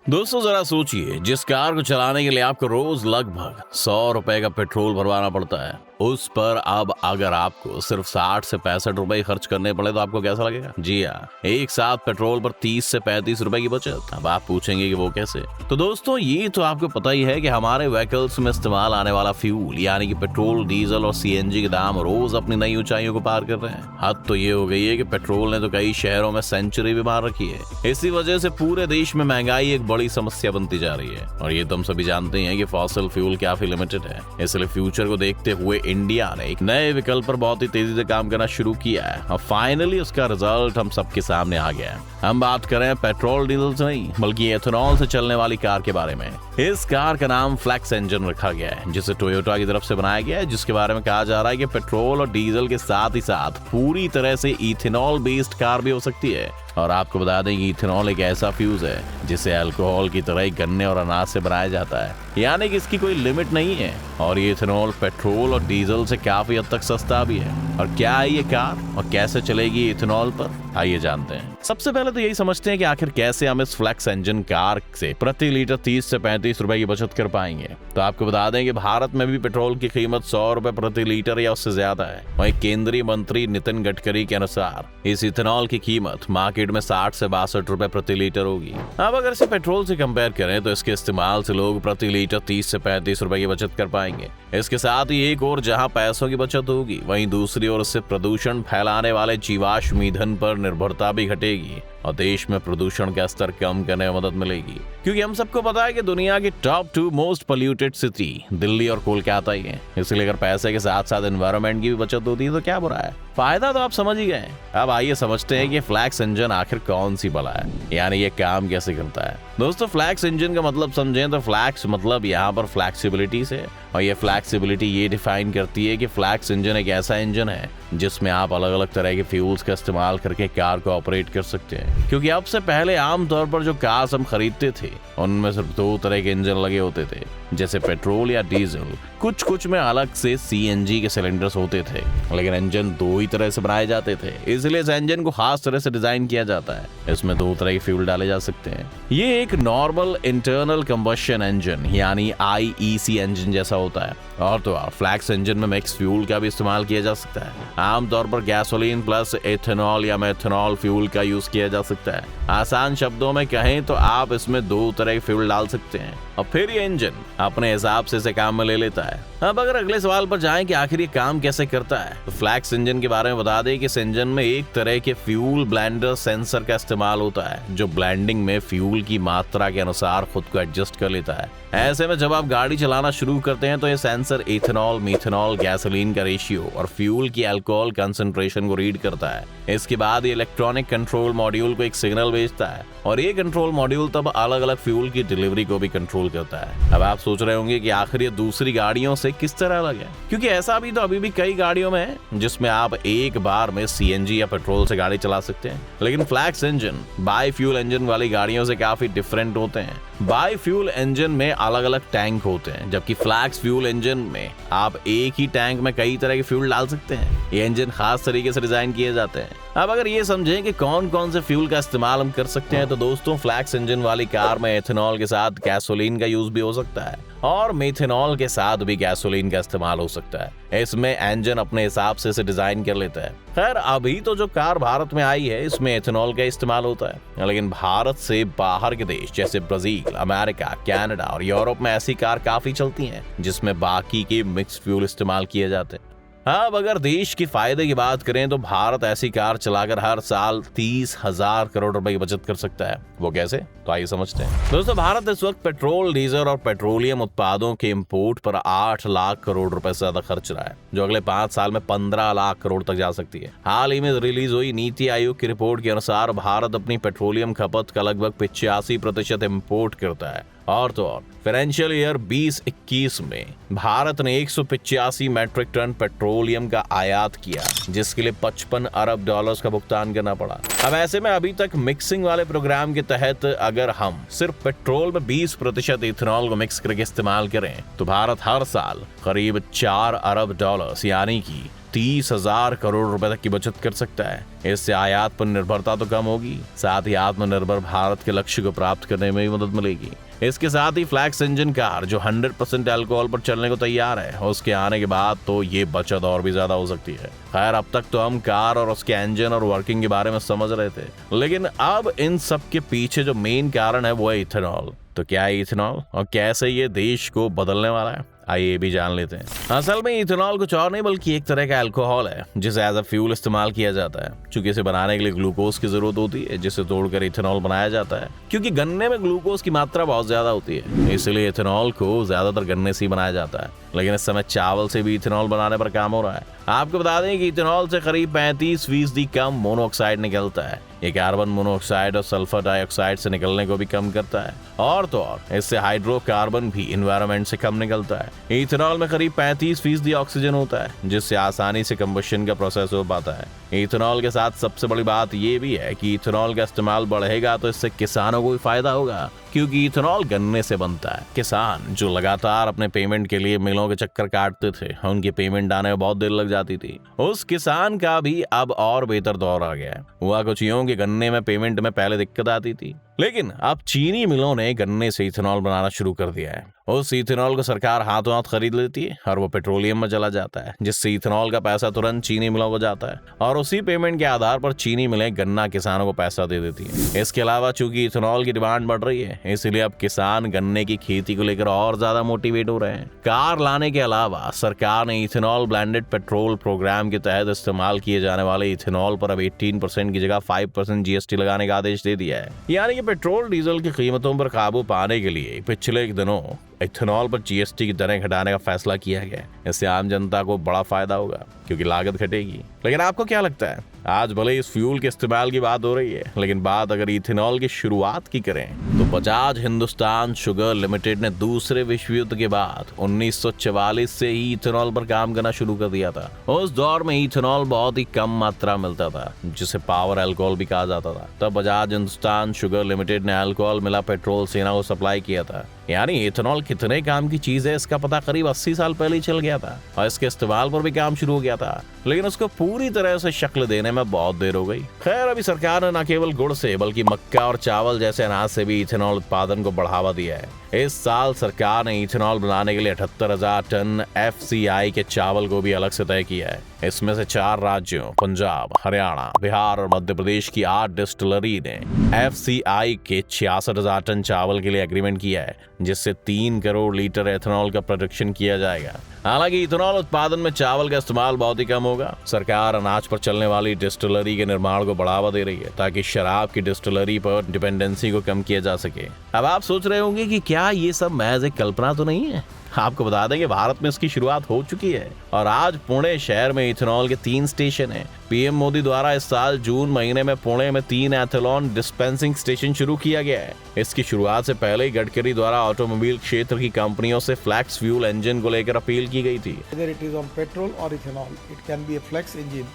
दोस्तों जरा सोचिए, जिस कार को चलाने के लिए आपको रोज लगभग 100 रुपए का पेट्रोल भरवाना पड़ता है, उस पर अब अगर आपको सिर्फ 60 से 65 रुपए खर्च करने पड़े तो आपको कैसा लगेगा? जी हाँ, एक साथ पेट्रोल पर 30 से 35 रुपए की बचत। अब आप पूछेंगे कि वो कैसे? तो दोस्तों ये तो आपको पता ही है कि हमारे व्हीकल्स में इस्तेमाल आने वाला फ्यूल यानी कि पेट्रोल, डीजल और सीएनजी के दाम रोज अपनी नई ऊंचाइयों को पार कर रहे हैं। हद तो ये हो गई है कि पेट्रोल ने तो कई शहरों में सेंचुरी भी मार रखी है। इसी वजह से पूरे देश में महंगाई एक बड़ी समस्या बनती जा रही है और ये तुम सभी जानते हैं कि फॉसिल फ्यूल काफी लिमिटेड है। इसलिए फ्यूचर को देखते हुए इंडिया ने एक नए विकल्प पर बहुत ही तेजी से काम करना शुरू किया है और फाइनली उसका रिजल्ट हम सबके सामने आ गया है। हम बात करें पेट्रोल डीजल से नहीं बल्कि एथेनॉल से चलने वाली कार के बारे में। इस कार का नाम फ्लेक्स इंजन रखा गया है, जिसे टोयोटा की तरफ से बनाया गया है, जिसके बारे में कहा जा रहा है कि पेट्रोल और डीजल के साथ ही साथ पूरी तरह से इथेनॉल बेस्ड कार भी हो सकती है। और आपको बता दें कि इथेनॉल एक ऐसा फ्यूज है जिसे अल्कोहल की तरह ही गन्ने और अनाज से बनाया जाता है, यानी कि इसकी कोई लिमिट नहीं है और ये इथेनॉल पेट्रोल और डीजल से काफी हद तक सस्ता भी है। और क्या है ये कार और कैसे चलेगी इथेनॉल पर, आइए जानते हैं। सबसे पहले तो यही समझते हैं कि आखिर कैसे हम इस फ्लेक्स इंजन कार से प्रति लीटर 30 से 35 रुपए की बचत कर पाएंगे। तो आपको बता दें कि भारत में भी पेट्रोल की कीमत 100 रुपए प्रति लीटर या उससे ज्यादा है। वहीं केंद्रीय मंत्री नितिन गडकरी के अनुसार इस इथेनॉल की कीमत मार्केट में 60 से 62 रुपए प्रति लीटर होगी। अब अगर इसे पेट्रोल से कंपेयर करें तो इसके इस्तेमाल से लोग प्रति लीटर 30 से 35 रुपए की बचत कर पाएंगे। इसके साथ ही एक और जहां पैसों की बचत होगी, वहीं दूसरी ओर इससे प्रदूषण फैलाने वाले जीवाश्म ईंधन पर निर्भरता भी घटेगी और देश में प्रदूषण का स्तर कम करने में मदद मिलेगी। क्योंकि हम सबको पता है कि दुनिया की top 2 most polluted city Delhi और कोलकाता ही है। इसलिए अगर पैसे के साथ साथ एनवायरनमेंट की भी बचत होती है तो क्या बुरा है? फायदा तो आप समझ ही गए। अब आइए समझते हैं कि फ्लेक्स इंजन आखिर कौन सी बला है, यानी ये काम कैसे करता है। दोस्तों फ्लेक्स इंजन का मतलब समझें तो फ्लेक्स मतलब यहाँ पर फ्लेक्सिबिलिटी से, और ये फ्लेक्सिबिलिटी ये डिफाइन करती है कि फ्लेक्स इंजन एक ऐसा इंजन है जिसमें आप अलग अलग तरह के फ्यूल्स का इस्तेमाल करके कार को ऑपरेट कर सकते हैं। क्योंकि अब से पहले आमतौर पर जो कार्स हम खरीदते थे उनमें सिर्फ 2 तरह के इंजन लगे होते थे, जैसे पेट्रोल या डीजल। कुछ में अलग से सीएनजी के सिलेंडर्स होते थे, लेकिन इंजन 2 ही तरह से बनाए जाते थे। इसलिए इस इंजन को खास तरह से डिजाइन किया जाता है। इसमें 2 तरह के फ्यूल डाले जा सकते हैं। ये एक नॉर्मल इंटरनल कंबशन इंजन यानी आईईसी इंजन जैसा होता है, और तो और फ्लेक्स इंजन में मिक्स फ्यूल का भी इस्तेमाल किया जा सकता है। आमतौर पर गैसोलीन प्लस एथेनॉल या मेथनॉल फ्यूल का यूज किया जा सकता है। आसान शब्दों में कहें तो आप इसमें 2 तरह के फ्यूल डाल सकते हैं और फिर ये इंजन अपने हिसाब से इसे काम में ले लेता है। अब अगर अगले सवाल पर जाएं कि आखिर ये काम कैसे करता है, तो फ्लेक्स इंजन के बारे में बता दें कि इस इंजन में एक तरह के फ्यूल ब्लेंडर सेंसर का इस्तेमाल होता है, जो ब्लेंडिंग में फ्यूल की मात्रा के अनुसार खुद को एडजस्ट कर लेता है। ऐसे में जब आप गाड़ी चलाना शुरू करते हैं तो ये सेंसर इथेनॉल, मीथेनॉल, गैसोलीन का रेशियो और फ्यूल की अल्कोहल कंसंट्रेशन को रीड करता है। इसके बाद ये इलेक्ट्रॉनिक कंट्रोल मॉड्यूल को एक सिग्नल भेजता है और ये कंट्रोल मॉड्यूल तब अलग अलग फ्यूल की डिलीवरी को भी कंट्रोल करता है। अब आप सोच रहे होंगे कि आखिर ये दूसरी गाड़ियों से किस तरह अलग है, क्योंकि ऐसा भी तो अभी भी कई गाड़ियों में है जिसमें आप एक बार में सीएनजी या पेट्रोल से गाड़ी चला सकते हैं। लेकिन flex engine bi fuel engine वाली गाड़ियों से काफी डिफरेंट होते हैं। बाई फ्यूल इंजन में अलग अलग टैंक होते हैं, जबकि फ्लेक्स फ्यूल इंजन में आप एक ही टैंक में कई तरह के फ्यूल डाल सकते हैं। ये इंजन खास तरीके से डिजाइन किए जाते हैं। अब अगर ये समझें कि कौन कौन से फ्यूल का इस्तेमाल हम कर सकते हैं, तो दोस्तों फ्लेक्स इंजन वाली कार में एथेनॉल के साथ गैसोलीन का यूज भी हो सकता है और मेथेनॉल के साथ भी गैसोलीन का इस्तेमाल हो सकता है। इसमें इंजन अपने हिसाब से इसे डिजाइन कर लेता है। खैर अभी तो जो कार भारत में आई है इसमें एथेनॉल का इस्तेमाल होता है, लेकिन भारत से बाहर के देश जैसे ब्राजील, अमेरिका, कनाडा और यूरोप में ऐसी कार काफी चलती हैं जिसमें बाकी के मिक्स फ्यूल इस्तेमाल किए जाते हैं। अब अगर देश के फायदे की बात करें तो भारत ऐसी कार चलाकर हर साल 30,000 करोड़ रुपए की बचत कर सकता है। वो कैसे? तो आइए समझते हैं। दोस्तों भारत इस वक्त पेट्रोल, डीजल और पेट्रोलियम उत्पादों के इंपोर्ट पर 8 लाख करोड़ रुपए से ज्यादा खर्च रहा है, जो अगले 5 साल में 15 लाख करोड़ तक जा सकती है। हाल ही में रिलीज हुई नीति आयोग की रिपोर्ट के अनुसार भारत अपनी पेट्रोलियम खपत का लगभग 85% इंपोर्ट करता है। और तो और फाइनेंशियल ईयर 2021 में भारत ने 185 मैट्रिक टन पेट्रोलियम का आयात किया, जिसके लिए 55 अरब डॉलर्स का भुगतान करना पड़ा। अब ऐसे में अभी तक मिक्सिंग वाले प्रोग्राम के तहत अगर हम सिर्फ पेट्रोल में 20% इथेनॉल को मिक्स करके इस्तेमाल करें तो भारत हर साल करीब 4 अरब डॉलर्स यानी कि 30,000 करोड़ रुपए तक की बचत कर सकता है। इससे आयात पर निर्भरता तो कम होगी, साथ ही आत्मनिर्भर भारत के लक्ष्य को प्राप्त करने में भी मदद मिलेगी। इसके साथ ही फ्लैक्स इंजन कार जो 100% अल्कोहल पर चलने को तैयार है, उसके आने के बाद तो ये बचत और भी ज्यादा हो सकती है। खैर, अब तक तो हम कार और उसके इंजन और वर्किंग के बारे में समझ रहे थे, लेकिन अब इन सब के पीछे जो मेन कारण है वो है इथेनॉल। तो क्या है इथेनॉल और कैसे ये देश को बदलने वाला है, आइए ये भी जान लेते हैं। असल में इथेनॉल कुछ और नहीं बल्कि एक तरह का अल्कोहल है जिसे एज अ फ्यूल इस्तेमाल किया जाता है। चूंकि इसे बनाने के लिए ग्लूकोज की जरूरत होती है, जिसे तोड़कर इथेनॉल बनाया जाता है। क्योंकि गन्ने में ग्लूकोज की मात्रा बहुत ज्यादा होती है, इसलिए इथेनॉल को ज्यादातर गन्ने से ही बनाया जाता है। लेकिन इस समय चावल से भी इथेनॉल बनाने पर काम हो रहा है। आपको बता दें कि इथेनॉल से करीब 35% कम मोनोऑक्साइड निकलता है। ये कार्बन मोनोऑक्साइड और सल्फर डाइऑक्साइड से निकलने को भी कम करता है, और तो और इससे हाइड्रोकार्बन भी एनवायरनमेंट से कम निकलता है। इथेनॉल में करीब 35% ऑक्सीजन होता है, जिससे आसानी से कंबशन का प्रोसेस हो पाता है। इथेनॉल के साथ सबसे बड़ी बात ये भी है कि इथेनॉल का इस्तेमाल बढ़ेगा तो इससे किसानों को भी फायदा होगा, क्योंकि इथेनॉल गन्ने से बनता है। किसान जो लगातार अपने पेमेंट के लिए मिलों के चक्कर काटते थे, उनकी पेमेंट आने में बहुत देर लग जाती थी, उस किसान का भी अब और बेहतर दौर आ गया है। हुआ कुछ यूं कि गन्ने में पेमेंट में पहले दिक्कत आती थी, लेकिन अब चीनी मिलों ने गन्ने से इथेनॉल बनाना शुरू कर दिया है। उस इथेनॉल को सरकार हाथों हाथ खरीद लेती है और वो पेट्रोलियम में चला जाता है, जिससे इथेनॉल का पैसा तुरंत चीनी मिलों को जाता है, और उसी पेमेंट के आधार पर चीनी मिलें गन्ना किसानों को पैसा दे देती है। इसके अलावा चूंकि इथेनॉल की डिमांड बढ़ रही है, इसलिए अब किसान गन्ने की खेती को लेकर और ज्यादा मोटिवेट हो रहे हैं। कार लाने के अलावा सरकार ने इथेनॉल ब्लेंडेड पेट्रोल प्रोग्राम के तहत इस्तेमाल किए जाने वाले इथेनॉल पर अब 18% की जगह 5% जीएसटी लगाने का आदेश दे दिया है। यानी कि पेट्रोल डीजल की कीमतों पर काबू पाने के लिए पिछले दिनों इथेनॉल पर जीएसटी की दरें घटाने का फैसला किया गया। इससे आम जनता को बड़ा फायदा होगा, क्योंकि लागत घटेगी। लेकिन आपको क्या लगता है, आज भले इस फ्यूल के इस्तेमाल की बात हो रही है, लेकिन बात अगर इथेनॉल की शुरुआत की करें तो बजाज हिंदुस्तान शुगर लिमिटेड ने दूसरे विश्व युद्ध के बाद 1944 से ही इथेनॉल पर काम करना शुरू कर दिया था। उस दौर में इथेनॉल बहुत ही कम मात्रा मिलता था, जिसे पावर अल्कोहल भी कहा जाता था। तब बजाज हिंदुस्तान शुगर लिमिटेड ने अल्कोहल मिला पेट्रोल सेना को सप्लाई किया था। यानी इथेनॉल कितने काम की चीज है, इसका पता करीब 80 साल पहले ही चल गया था, और इसके इस्तेमाल पर भी काम शुरू हो गया था। लेकिन उसको पूरी तरह से शक्ल देने में बहुत देर हो गई। खैर, अभी सरकार ने न केवल गुड़ से बल्कि मक्का और चावल जैसे अनाज से भी इथेनॉल उत्पादन को बढ़ावा दिया है। इस साल सरकार ने इथेनॉल बनाने के लिए 78,000 टन FCI के चावल को भी अलग से तय किया है। इसमें से 4 राज्यों पंजाब, हरियाणा, बिहार और मध्य प्रदेश की 8 डिस्टिलरी ने FCI के 66,000 टन चावल के लिए एग्रीमेंट किया है, जिससे 3 करोड़ लीटर एथेनॉल का प्रोडक्शन किया जाएगा। हालांकि इथेनॉल उत्पादन में चावल का इस्तेमाल बहुत ही कम होगा। सरकार अनाज पर चलने वाली डिस्टिलरी के निर्माण को बढ़ावा दे रही है, ताकि शराब की डिस्टिलरी पर डिपेंडेंसी को कम किया जा सके। अब आप सोच रहे होंगे कि क्या ये सब महज एक कल्पना तो नहीं है। आपको बता दें कि भारत में इसकी शुरुआत हो चुकी है, और आज पुणे शहर में इथेनॉल के 3 स्टेशन हैं। पीएम मोदी द्वारा इस साल जून महीने में पुणे में 3 एथेनॉल डिस्पेंसिंग स्टेशन शुरू किया गया है। इसकी शुरुआत से पहले ही गडकरी द्वारा ऑटोमोबाइल क्षेत्र की कंपनियों से फ्लैक्स फ्यूल इंजन को लेकर अपील की गई थी। Whether it is on petrol or ethanol, it can be a flex engine.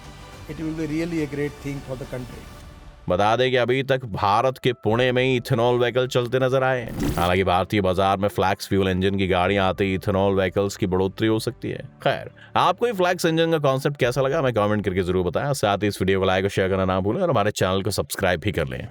It will be really a great thing for the country. बता दें कि अभी तक भारत के पुणे में ही इथेनॉल व्हीकल चलते नजर आए हैं। हालांकि भारतीय बाजार में फ्लैक्स फ्यूल इंजन की गाड़ियां आते ही इथेनॉल व्हीकल्स की बढ़ोतरी हो सकती है। खैर, आपको ये फ्लैक्स इंजन का कॉन्सेप्ट कैसा लगा, हमें कमेंट करके जरूर बताएं। साथ ही इस वीडियो को लाइक और शेयर करना ना भूलें, और हमारे चैनल को सब्सक्राइब भी कर लें।